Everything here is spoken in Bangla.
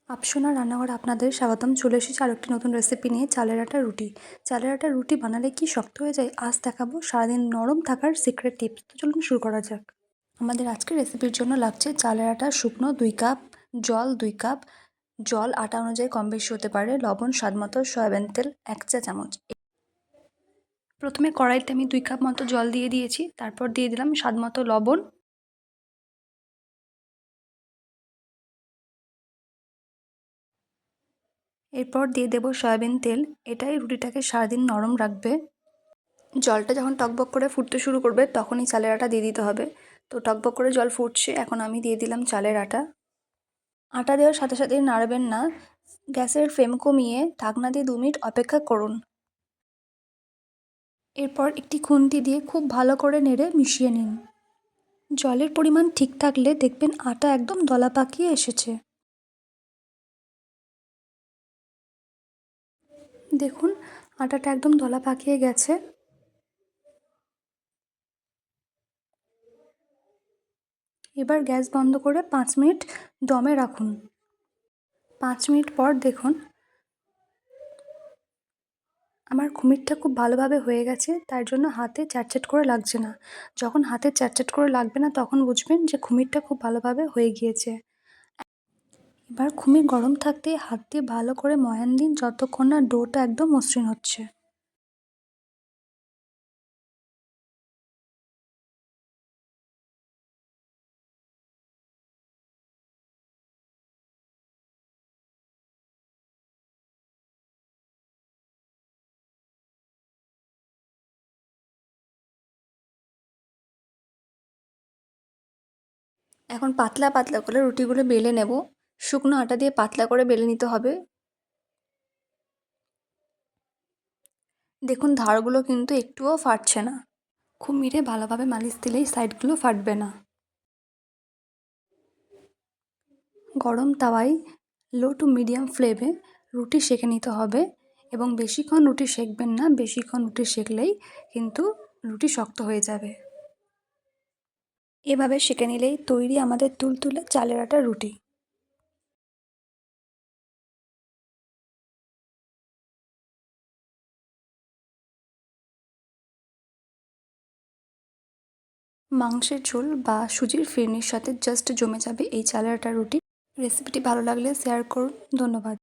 আপসোনা রান্নাঘরে আপনাদের স্বাগতম। চলে এসেছি আরও একটি নতুন রেসিপি নিয়ে, চালের আটার রুটি। চালের আটার রুটি বানালে কি শক্ত হয়ে যায়, আজ দেখাবো সারাদিন নরম থাকার সিক্রেট টিপস। তো চলুন শুরু করা যাক। আমাদের আজকের রেসিপির জন্য লাগছে চালের আটা শুকনো 2 কাপ, জল 2 কাপ, জল আটা অনুযায়ী কম বেশি হতে পারে, লবণ স্বাদমতো, সয়াবিন তেল 1 চা চামচ। প্রথমে কড়াইতে আমি 2 কাপ মতো জল দিয়ে দিয়েছি, তারপর দিয়ে দিলাম স্বাদমতো লবণ, এরপর দিয়ে দেবো সয়াবিন তেল। এটাই রুটিটাকে সারাদিন নরম রাখবে। জলটা যখন টকবক করে ফুটতে শুরু করবে তখনই চালের আটা দিয়ে দিতে হবে। তো টকবক করে জল ফুটছে, এখন আমি দিয়ে দিলাম চালের আটা। আটা দেওয়ার সাথে সাথেই নাড়বেন না, গ্যাসের ফ্লেম কমিয়ে ঢাকনা দিয়ে 2 মিনিট অপেক্ষা করুন। এরপর একটি খুন্তি দিয়ে খুব ভালো করে নেড়ে মিশিয়ে নিন। জলের পরিমাণ ঠিক থাকলে দেখবেন আটা একদম দলা পাকিয়ে এসেছে। দেখুন আটাটা একদম দলা পাকিয়ে গেছে। এবার গ্যাস বন্ধ করে 5 মিনিট দমে রাখুন। 5 মিনিট পর দেখুন আমার খুমিরটা খুব ভালোভাবে হয়ে গেছে, তার জন্য হাতে চ্যাটচ্যাট করে লাগছে না। যখন হাতে চ্যাটচ্যাট করে লাগবে না তখন বুঝবেন যে খুমিরটা খুব ভালোভাবে হয়ে গিয়েছে। এবার খুমির গরম থাকতে হাত দিয়ে ভালো করে ময়ান দিন যতক্ষণ না ডোটা একদম মসৃণ হচ্ছে। এখন পাতলা পাতলা করে রুটিগুলো বেলে নেব। শুকনো আটা দিয়ে পাতলা করে বেলে নিতে হবে। দেখুন ধারগুলো কিন্তু একটুও ফাটছে না। খুমিরে ভালোভাবে মালিশ দিলেই সাইডগুলো ফাটবে না। গরম তাওয়ায় লো টু মিডিয়াম ফ্লেমে রুটি সেঁকে নিতে হবে, এবং বেশিক্ষণ রুটি সেঁকবেন না, বেশিক্ষণ রুটি সেঁকলেই কিন্তু রুটি শক্ত হয়ে যাবে। এভাবে সেঁকে নিলেই তৈরি আমাদের তুলতুলে চালের আটার রুটি। মাংসের ঝোল বা সুজির ফিরনির সাথে জাস্ট জমে যাবে এই চালের আটার রুটি। রেসিপিটি ভালো লাগলে শেয়ার করুন। ধন্যবাদ।